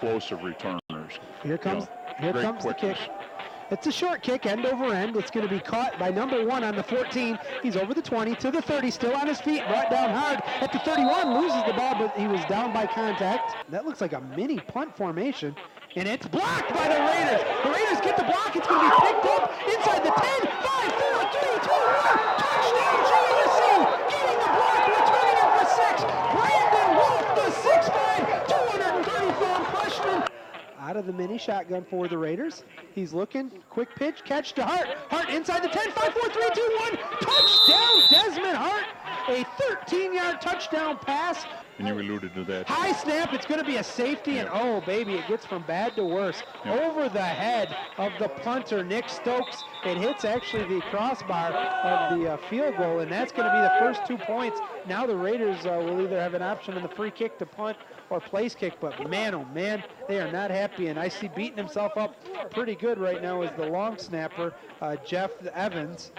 explosive returners. Here comes the kick. It's a short kick, end over end. It's going to be caught by number 1 on the 14. He's over the 20 to the 30, still on his feet, brought down hard at the 31, loses the ball, but he was down by contact. That looks like a mini punt formation, and it's blocked by the Raiders. The Raiders get the block. It's going to be picked up inside the 10, 5, 4, 3, 2, 1. Touchdown, GRC. Getting the block, returning it for 6. Brandon Wolf, the 6'5", 230-pound freshman. Out of the mini shotgun for the Raiders. He's looking, quick pitch, catch to Hart. Hart inside the 10, 5, 4, 3, 2, 1. Touchdown, Desmond Hart. A 13-yard touchdown pass. And you alluded to that. High snap, it's going to be a safety, and oh, baby, it gets from bad to worse. Over the head of the punter, Nick Stokes. It hits actually the crossbar of the field goal, and that's going to be the first 2 points. Now the Raiders will either have an option in the free kick to punt or place kick, but man, oh man, they are not happy, and I see beating himself up pretty good right now is the long snapper, Jeff Evans.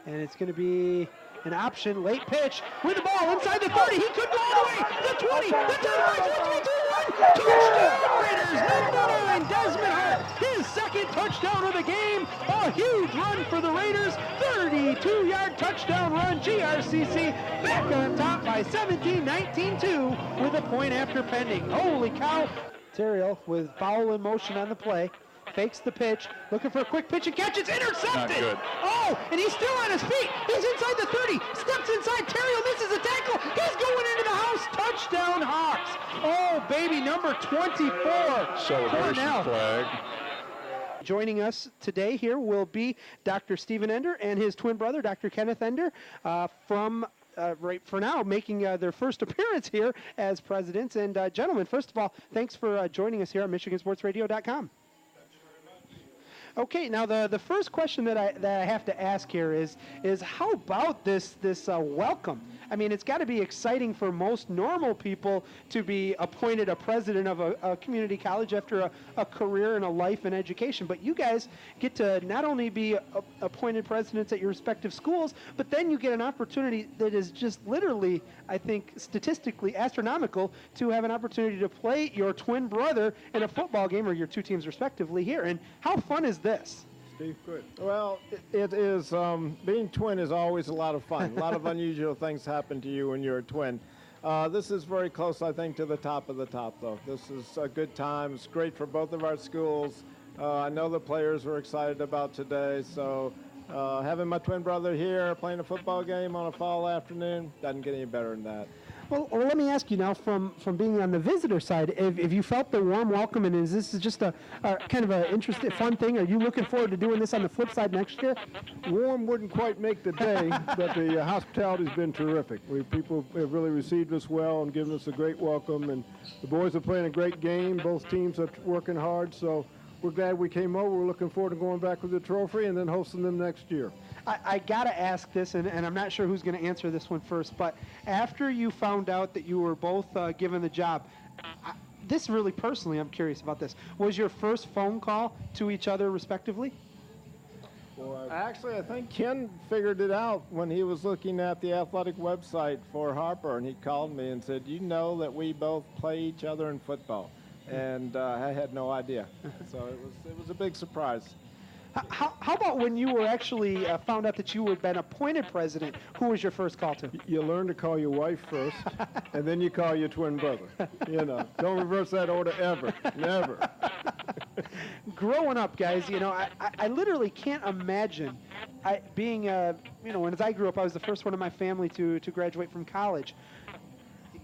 And it's going to be an option, late pitch, with the ball inside the 30, he could go all the way, the 20, the 10, 5, 4, 3, 2, 1, touchdown Raiders, number 9, Desmond Hart, his second touchdown of the game, a huge run for the Raiders, 32-yard touchdown run, GRCC back on top by 17, 19-2 with a point after pending. Holy cow. Terriel with foul in motion on the play. Fakes the pitch, looking for a quick pitch and catch. It's intercepted. Not good. Oh, and he's still on his feet. He's inside the 30, steps inside. Terriel misses a tackle. He's going into the house. Touchdown, Hawks. Oh, baby, number 24. Celebration flag. Joining us today here will be Dr. Stephen Ender and his twin brother, Dr. Kenneth Ender, from right for now, making their first appearance here as presidents. And gentlemen, first of all, thanks for joining us here on MichiganSportsRadio.com. Okay, now the first question that I have to ask here is how about this welcome? I mean, it's got to be exciting for most normal people to be appointed a president of a community college after a career and a life in education. But you guys get to not only be appointed presidents at your respective schools, but then you get an opportunity that is just literally, I think, statistically astronomical to have an opportunity to play your twin brother in a football game, or your two teams respectively here. And how fun is this? Steve, good. Well, it is, being twin is always a lot of fun. A lot of unusual things happen to you when you're a twin. This is very close, I think, to the top of the top, though. This is a good time. It's great for both of our schools. I know the players were excited about today, so having my twin brother here playing a football game on a fall afternoon doesn't get any better than that. Well, let me ask you now, from being on the visitor side, if you felt the warm welcome, and is this just a kind of an interesting, fun thing? Are you looking forward to doing this on the flip side next year? Warm wouldn't quite make the day, but the hospitality's been terrific. People have really received us well and given us a great welcome, and the boys are playing a great game. Both teams are working hard, so we're glad we came over. We're looking forward to going back with the trophy and then hosting them next year. I got to ask this, and I'm not sure who's going to answer this one first, but after you found out that you were both given the job, this really personally, I'm curious about this. Was your first phone call to each other respectively? Well, actually, I think Ken figured it out when he was looking at the athletic website for Harper, and he called me and said, "You know that we both play each other in football," and I had no idea. So it was a big surprise. How about when you were actually found out that you had been appointed president? Who was your first call to? You learn to call your wife first, and then you call your twin brother. You know, don't reverse that order ever, never. Growing up, guys, you know, I literally can't imagine being, you know, when as I grew up, I was the first one in my family to graduate from college.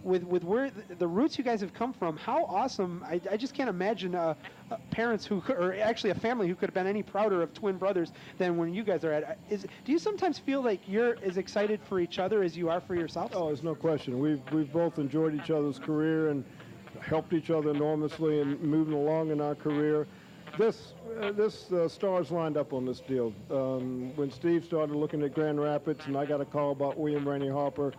With where the roots you guys have come from, how awesome. I just can't imagine parents who, or actually a family who could have been any prouder of twin brothers than when you guys are at. Do you sometimes feel like you're as excited for each other as you are for yourself? Oh, there's no question. We've both enjoyed each other's career and helped each other enormously in moving along in our career. This stars lined up on this deal. When Steve started looking at Grand Rapids and I got a call about William Rainey Harper,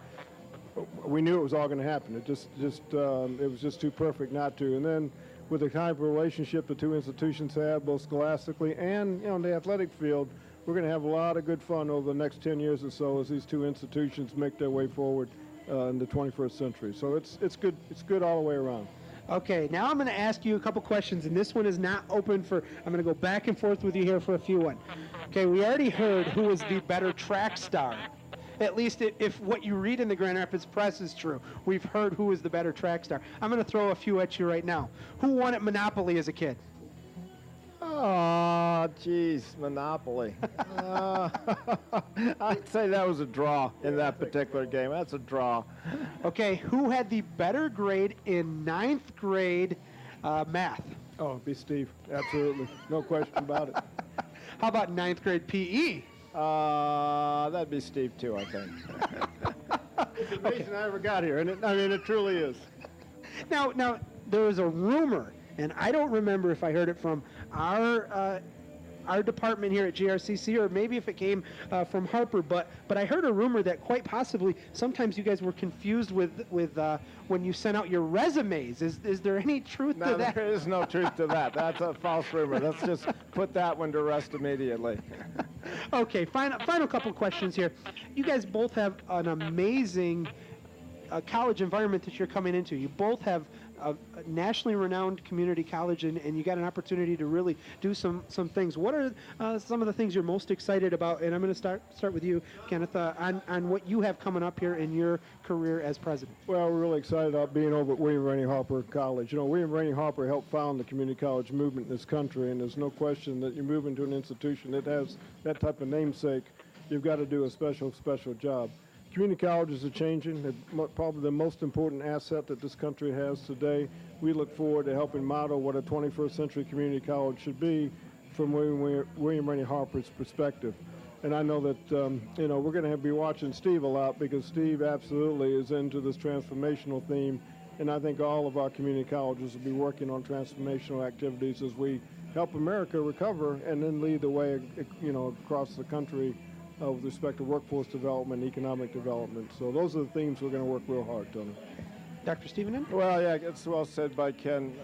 we knew it was all going to happen. It was just too perfect not to. And then with the kind of relationship the two institutions have, both scholastically and in the athletic field, we're going to have a lot of good fun over the next 10 years or so as these two institutions make their way forward in the 21st century. So it's good. It's good all the way around. Okay, now I'm going to ask you a couple questions, and this one is not open for, I'm going to go back and forth with you here for a few one. Okay, we already heard who was the better track star. At least if what you read in the Grand Rapids Press is true. We've heard who is the better track star. I'm going to throw a few at you right now. Who won at Monopoly as a kid? Oh, geez, Monopoly. I'd say that was a draw in that particular game. That's a draw. Okay, who had the better grade in 9th grade math? Oh, it'd be Steve. Absolutely. No question about it. How about 9th grade PE? That'd be Steve, too, I think. It's amazing I ever got here, and it truly is. Now, there was a rumor, and I don't remember if I heard it from our department here at GRCC, or maybe if it came from Harper, but I heard a rumor that quite possibly sometimes you guys were confused with when you sent out your resumes. Is there any truth to that? There is no truth to that. That's a false rumor. Let's just put that one to rest immediately. Okay, final couple questions here. You guys both have an amazing college environment that you're coming into. You both have a nationally renowned community college, and you got an opportunity to really do some things. What are some of the things you're most excited about? And I'm going to start with you, Kenneth, on what you have coming up here in your career as president. Well, we're really excited about being over at William Rainey Harper College. You know, William Rainey Harper helped found the community college movement in this country, and there's no question that you move into an institution that has that type of namesake, you've got to do a special job. Community colleges are changing. They're probably the most important asset that this country has today. We look forward to helping model what a 21st century community college should be from William Rainey Harper's perspective. And I know that, we're going to be watching Steve a lot, because Steve absolutely is into this transformational theme. And I think all of our community colleges will be working on transformational activities as we help America recover and then lead the way, across the country with respect to workforce development and economic development. So those are the themes we're going to work real hard, Tony. Dr. Stephen Ender? Well, yeah, it's well said by Ken.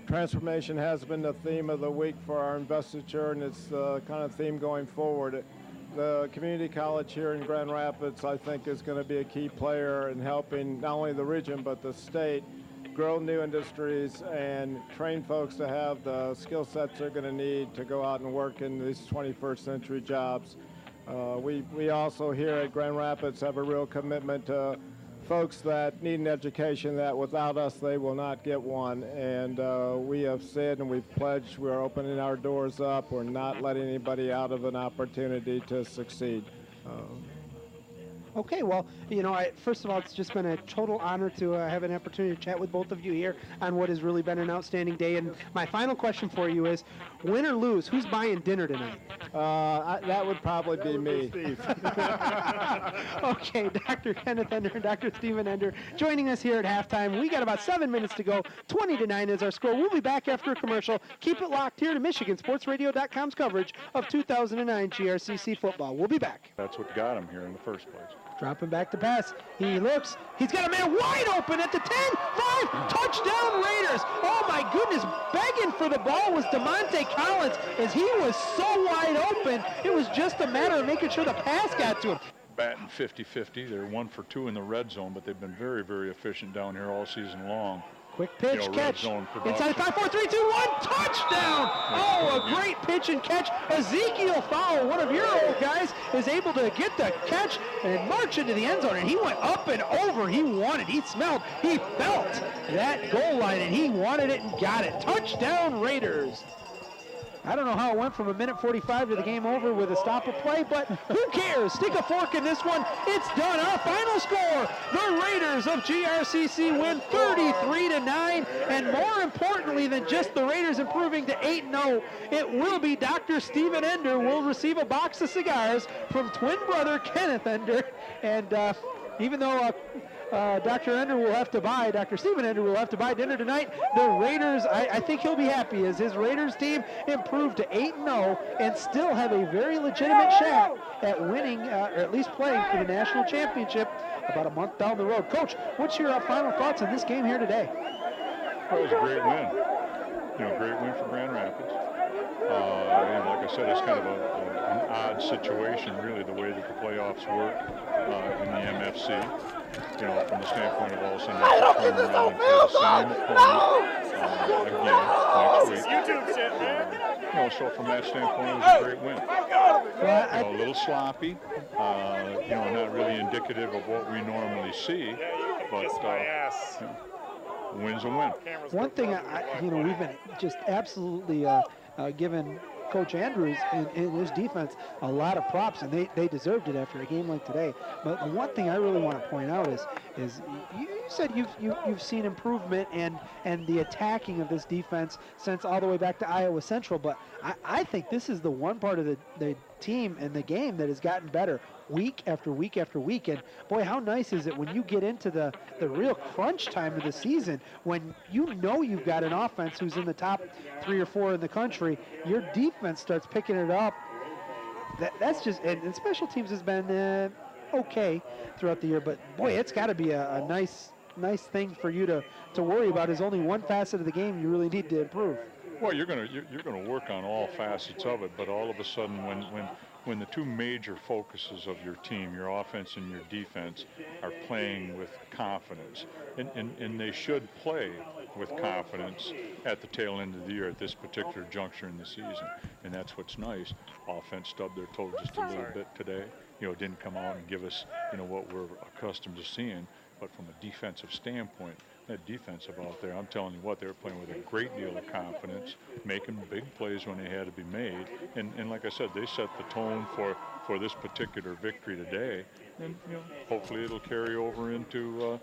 Transformation has been the theme of the week for our investiture, and it's the kind of theme going forward. The community college here in Grand Rapids, I think, is going to be a key player in helping not only the region but the state grow new industries and train folks to have the skill sets they're going to need to go out and work in these 21st century jobs. We also here at Grand Rapids have a real commitment to folks that need an education that without us they will not get one. And we have said and we've pledged we're opening our doors up. We're not letting anybody out of an opportunity to succeed. Okay, well, first of all, it's just been a total honor to have an opportunity to chat with both of you here on what has really been an outstanding day. And my final question for you is, win or lose, who's buying dinner tonight? That would probably be me. Okay, Dr. Kenneth Ender and Dr. Stephen Ender joining us here at halftime. We got about 7 minutes to go. 20-9 is our score. We'll be back after a commercial. Keep it locked here to MichiganSportsRadio.com's coverage of 2009 GRCC football. We'll be back. That's what got him here in the first place. Dropping back to pass. He looks. He's got a man wide open at the 10, 5, touchdown Raiders. Oh my goodness, begging for the ball was DeMonte Collins as he was so wide open. It was just a matter of making sure the pass got to him. Batting 50-50. They're 1 for 2 in the red zone, but they've been very, very efficient down here all season long. Quick pitch, catch. Inside 5, 4, 3, 2, 1, touchdown! Oh, a great pitch and catch. Ezekiel Fowle, one of your old guys, is able to get the catch and march into the end zone, and he went up and over. He wanted, he smelled, he felt that goal line, and he wanted it and got it. Touchdown Raiders. I don't know how it went from 1:45 to the game over with a stop of play, but who cares? Stick a fork in this one. It's done. Our final score, the Raiders of GRCC win 33-9, and more importantly than just the Raiders improving to 8-0, it will be Dr. Stephen Ender will receive a box of cigars from twin brother Kenneth Ender, and even though Dr. Ender will have to buy, Dr. Stephen Ender will have to buy dinner tonight, the Raiders, I think he'll be happy as his Raiders team improved to 8-0 and still have a very legitimate shot at winning, or at least playing for the national championship about a month down the road. Coach, what's your final thoughts on this game here today? Well, it was a great win. Great win for Grand Rapids. Like I said, it's kind of an odd situation, really, the way that the playoffs work in the MFC. From the standpoint of all of a sudden you have to turn around and play the same opponent again next week. YouTube shit, man. So from that standpoint, it was a great win. A little sloppy, not really indicative of what we normally see, but win's a win. One thing, we've been just absolutely given Coach Andrews and his defense a lot of props, and they deserved it after a game like today. But the one thing I really want to point out is you said you've seen improvement and the attacking of this defense since all the way back to Iowa Central. But I think this is the one part of the team and the game that has gotten better week after week after week. And boy, how nice is it when you get into the real crunch time of the season, when you've got an offense who's in the top 3 or 4 in the country, your defense starts picking it up. That's just, and special teams has been okay throughout the year, but boy, it's got to be a nice thing for you to worry about. Is only one facet of the game you really need to improve. Well, you're gonna work on all facets of it, but all of a sudden, when the two major focuses of your team, your offense and your defense, are playing with confidence, and they should play with confidence at the tail end of the year at this particular juncture in the season, and that's what's nice. Offense stubbed their toe just a little bit today. Didn't come out and give us what we're accustomed to seeing, but from a defensive standpoint, that defensive out there, I'm telling you what, they were playing with a great deal of confidence, making big plays when they had to be made, and like I said, they set the tone for this particular victory today, and hopefully it'll carry over into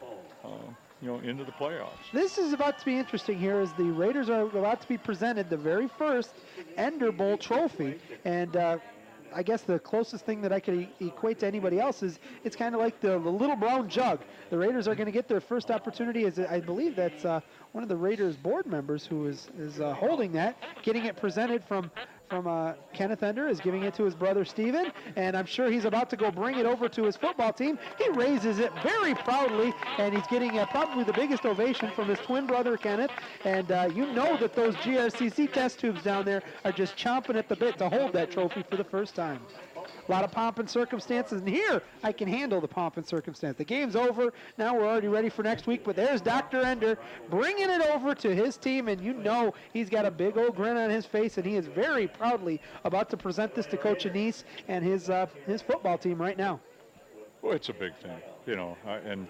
into the playoffs. This is about to be interesting here, as the Raiders are about to be presented the very first Ender Bowl trophy, and I guess the closest thing that I could equate to anybody else is it's kind of like the little brown jug. The Raiders are going to get their first opportunity, as I believe that's one of the Raiders board members who is holding that, getting it presented from Kenneth Ender, is giving it to his brother Steven, and I'm sure he's about to go bring it over to his football team. He raises it very proudly, and he's getting probably the biggest ovation from his twin brother Kenneth, and you know that those GRCC test tubes down there are just chomping at the bit to hold that trophy for the first time. A lot of pomp and circumstances, and here I can handle the pomp and circumstance. The game's over. Now we're already ready for next week, but there's Dr. Ender bringing it over to his team, and he's got a big old grin on his face, and he is very proudly about to present this to Coach Anise and his football team right now. Well, it's a big thing, and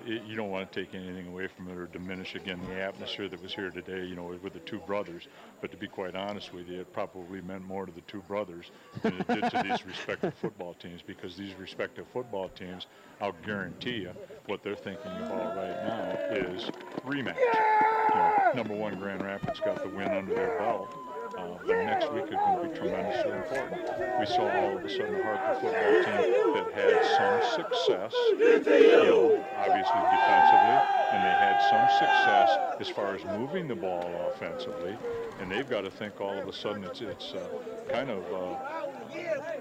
you don't want to take anything away from it or diminish, again, the atmosphere that was here today, with the two brothers. But to be quite honest with you, it probably meant more to the two brothers than it did to these respective football teams, because these respective football teams, I'll guarantee you, what they're thinking about right now is rematch. Number one, Grand Rapids got the win under their belt. The next week is going to be tremendously important. We saw all of a sudden a Harper football team that had some success, obviously defensively, and they had some success as far as moving the ball offensively, and they've got to think all of a sudden it's kind of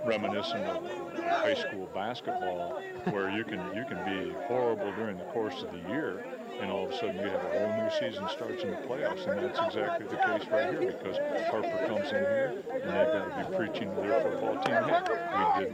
reminiscent of high school basketball, where you can be horrible during the course of the year, and all of a sudden you have a whole new season starts in the playoffs, and that's exactly the case right here, because Harper comes in here and they've got to be preaching to their football team, hey, we did